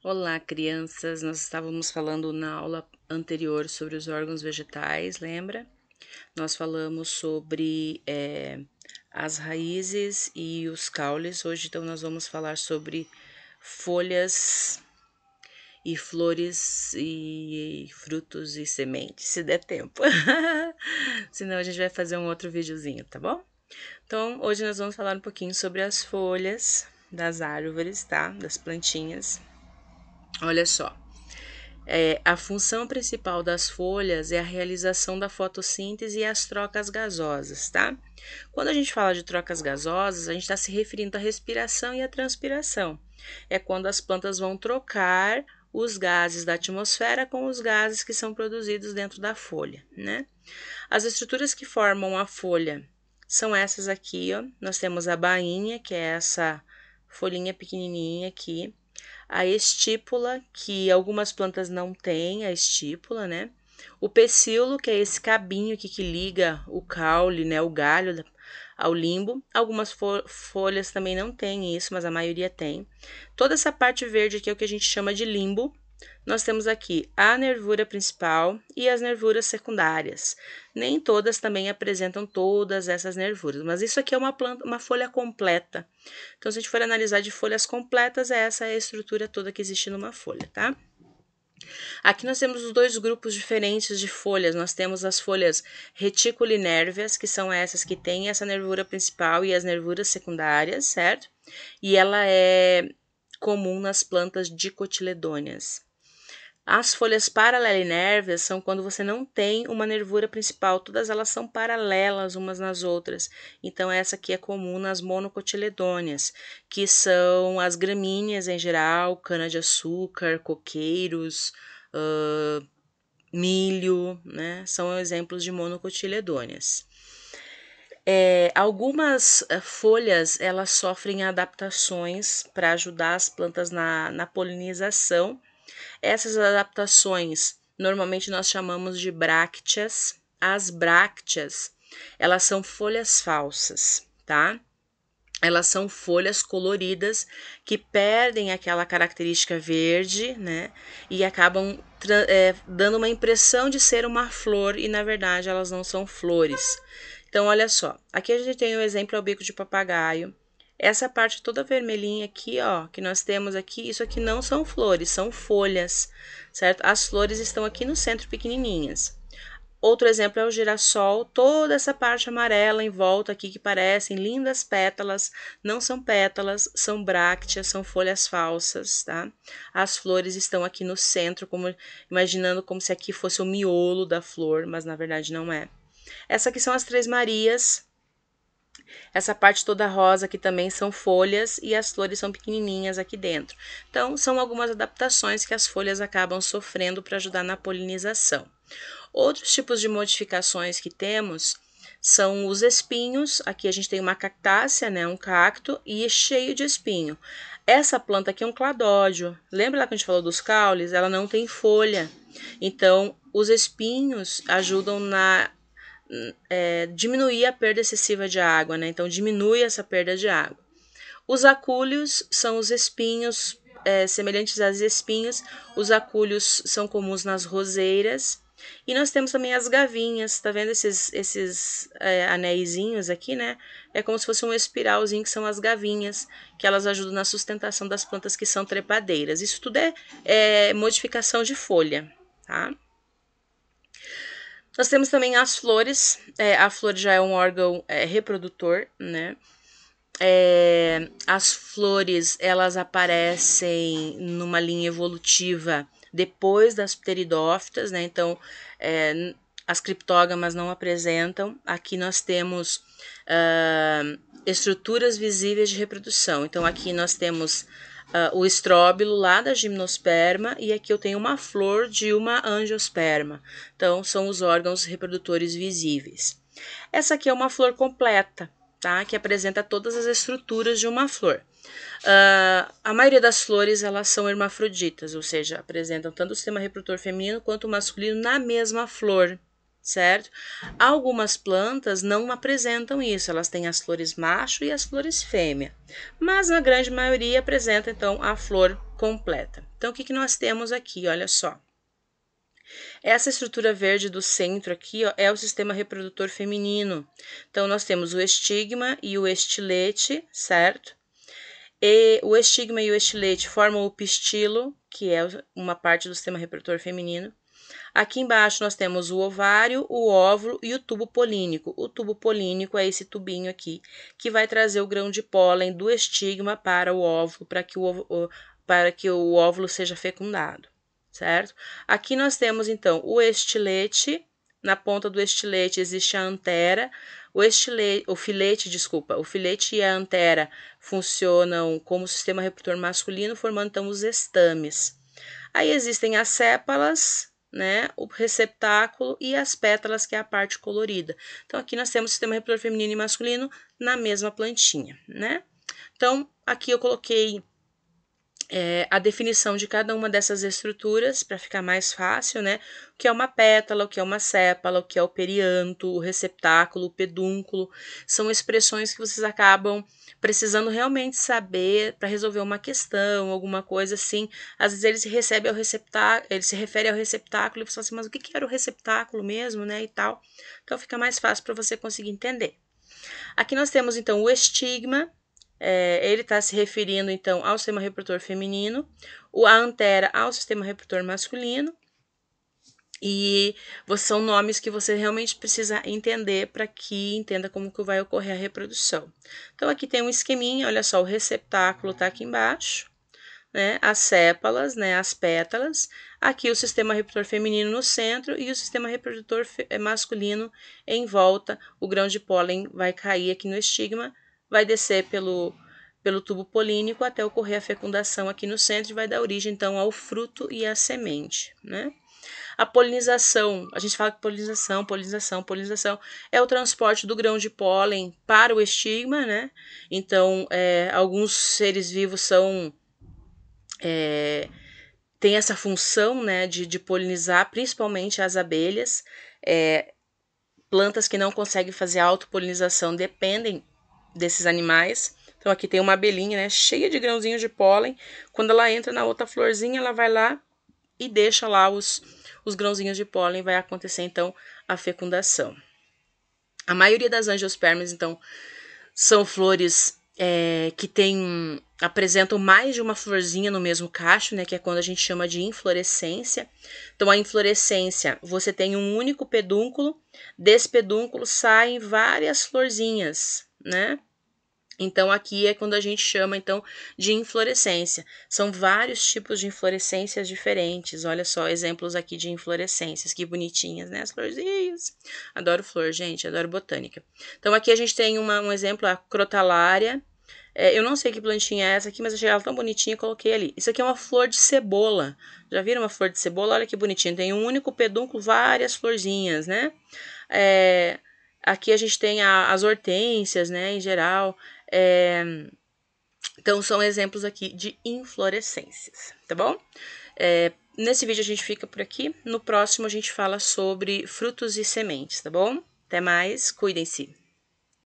Olá, crianças! Nós estávamos falando na aula anterior sobre os órgãos vegetais, lembra? Nós falamos sobre as raízes e os caules. Hoje, então, nós vamos falar sobre folhas e flores e frutos e sementes, se der tempo. Senão, a gente vai fazer um outro videozinho, tá bom? Então, hoje nós vamos falar um pouquinho sobre as folhas das árvores, tá? Das plantinhas. Olha só. A função principal das folhas é a realização da fotossíntese e as trocas gasosas, tá? Quando a gente fala de trocas gasosas, a gente está se referindo à respiração e à transpiração. É quando as plantas vão trocar os gases da atmosfera com os gases que são produzidos dentro da folha, né? As estruturas que formam a folha são essas aqui, ó. Nós temos a bainha, que é essa folhinha pequenininha aqui. A estípula, que algumas plantas não têm a estípula, né? O pecíolo, que é esse cabinho aqui que liga o caule, né, o galho ao limbo. Algumas folhas também não têm isso, mas a maioria tem. Toda essa parte verde aqui é o que a gente chama de limbo. Nós temos aqui a nervura principal e as nervuras secundárias. Nem todas também apresentam todas essas nervuras, mas isso aqui é uma folha completa. Então, se a gente for analisar de folhas completas, essa é a estrutura toda que existe numa folha, tá? Aqui nós temos os dois grupos diferentes de folhas. Nós temos as folhas reticulinérveas, que são essas que têm essa nervura principal e as nervuras secundárias, certo? E ela é comum nas plantas dicotiledôneas. As folhas paralelinérveas são quando você não tem uma nervura principal, todas elas são paralelas umas nas outras. Então, essa aqui é comum nas monocotiledôneas, que são as gramíneas em geral, cana-de-açúcar, coqueiros, milho, né? São exemplos de monocotiledôneas. Algumas folhas elas sofrem adaptações para ajudar as plantas na polinização. Essas adaptações normalmente nós chamamos de brácteas. As brácteas, elas são folhas falsas, tá? Elas são folhas coloridas que perdem aquela característica verde, né? E acabam dando uma impressão de ser uma flor e na verdade elas não são flores. Então, olha só, aqui a gente tem o exemplo ao bico de papagaio. Essa parte toda vermelhinha aqui, ó, que nós temos aqui, isso aqui não são flores, são folhas, certo? As flores estão aqui no centro pequenininhas. Outro exemplo é o girassol, toda essa parte amarela em volta aqui que parecem lindas pétalas, não são pétalas, são brácteas, são folhas falsas, tá? As flores estão aqui no centro, imaginando como se aqui fosse o miolo da flor, mas na verdade não é. Essa aqui são as Três Marias. Essa parte toda rosa aqui também são folhas e as flores são pequenininhas aqui dentro. Então, são algumas adaptações que as folhas acabam sofrendo para ajudar na polinização. Outros tipos de modificações que temos são os espinhos. Aqui a gente tem uma cactácea, né, um cacto, e é cheio de espinho. Essa planta aqui é um cladódio. Lembra lá que a gente falou dos caules? Ela não tem folha. Então, os espinhos ajudam na diminuir a perda excessiva de água, né? Então, diminui essa perda de água. Os acúlios são os espinhos, semelhantes às espinhas. Os acúlios são comuns nas roseiras. E nós temos também as gavinhas, tá vendo esses anéisinhos aqui, né? É como se fosse um espiralzinho que são as gavinhas, que elas ajudam na sustentação das plantas que são trepadeiras. Isso tudo é modificação de folha, tá? Nós temos também as flores. A flor já é um órgão reprodutor, né? As flores, elas aparecem numa linha evolutiva depois das pteridófitas, né? Então, as criptógamas não apresentam. Aqui nós temos estruturas visíveis de reprodução. Então, aqui nós temos o estróbilo lá da gimnosperma e aqui eu tenho uma flor de uma angiosperma. Então, são os órgãos reprodutores visíveis. Essa aqui é uma flor completa, tá? Que apresenta todas as estruturas de uma flor. A maioria das flores, elas são hermafroditas, ou seja, apresentam tanto o sistema reprodutor feminino quanto o masculino na mesma flor, certo? Algumas plantas não apresentam isso, elas têm as flores macho e as flores fêmea, mas na grande maioria apresenta então a flor completa. Então, o que nós temos aqui? Olha só. Essa estrutura verde do centro aqui, ó, é o sistema reprodutor feminino. Então, nós temos o estigma e o estilete, certo? E o estigma e o estilete formam o pistilo, que é uma parte do sistema reprodutor feminino. Aqui embaixo nós temos o ovário, o óvulo e o tubo polínico. O tubo polínico é esse tubinho aqui, que vai trazer o grão de pólen do estigma para o óvulo, para que o óvulo seja fecundado, certo? Aqui nós temos, então, o estilete. Na ponta do estilete existe a antera. O filete e a antera funcionam como sistema reprodutor masculino, formando, então, os estames. Aí existem as sépalas, né, o receptáculo e as pétalas, que é a parte colorida. Então, aqui nós temos o sistema reprodutor feminino e masculino na mesma plantinha, né? Então, aqui eu coloquei a definição de cada uma dessas estruturas para ficar mais fácil, né? O que é uma pétala, o que é uma sépala, o que é o perianto, o receptáculo, o pedúnculo, são expressões que vocês acabam precisando realmente saber para resolver uma questão, alguma coisa assim. Às vezes ele se refere ao receptáculo e você fala assim, mas o que era o receptáculo mesmo, né? E tal. Então fica mais fácil para você conseguir entender. Aqui nós temos então o estigma. Ele está se referindo, então, ao sistema reprodutor feminino, a antera ao sistema reprodutor masculino, e são nomes que você realmente precisa entender para que entenda como que vai ocorrer a reprodução. Então, aqui tem um esqueminha, olha só, o receptáculo está aqui embaixo, né, as sépalas, né, as pétalas, aqui o sistema reprodutor feminino no centro e o sistema reprodutor masculino em volta. O grão de pólen vai cair aqui no estigma, vai descer pelo tubo polínico até ocorrer a fecundação aqui no centro e vai dar origem, então, ao fruto e à semente, né? A polinização, a gente fala que polinização é o transporte do grão de pólen para o estigma, né? Então, alguns seres vivos tem essa função, né, de polinizar, principalmente as abelhas. Plantas que não conseguem fazer autopolinização dependem desses animais. Então, aqui tem uma abelhinha, né, cheia de grãozinhos de pólen. Quando ela entra na outra florzinha, ela vai lá e deixa lá os grãozinhos de pólen. Vai acontecer, então, a fecundação. A maioria das angiospermas, então, são flores que apresentam mais de uma florzinha no mesmo cacho, né, que é quando a gente chama de inflorescência. Então, a inflorescência, você tem um único pedúnculo, desse pedúnculo saem várias florzinhas, né? Então, aqui é quando a gente chama, então, de inflorescência. São vários tipos de inflorescências diferentes. Olha só, exemplos aqui de inflorescências. Que bonitinhas, né? As florzinhas. Adoro flor, gente. Adoro botânica. Então, aqui a gente tem um exemplo, a crotalária. Eu não sei que plantinha é essa aqui, mas achei ela tão bonitinha e coloquei ali. Isso aqui é uma flor de cebola. Já viram uma flor de cebola? Olha que bonitinho. Tem um único pedúnculo, várias florzinhas, né? Aqui a gente tem as hortênsias, né? Em geral. Então, são exemplos aqui de inflorescências, tá bom? Nesse vídeo a gente fica por aqui. No próximo a gente fala sobre frutos e sementes, tá bom? Até mais, cuidem-se!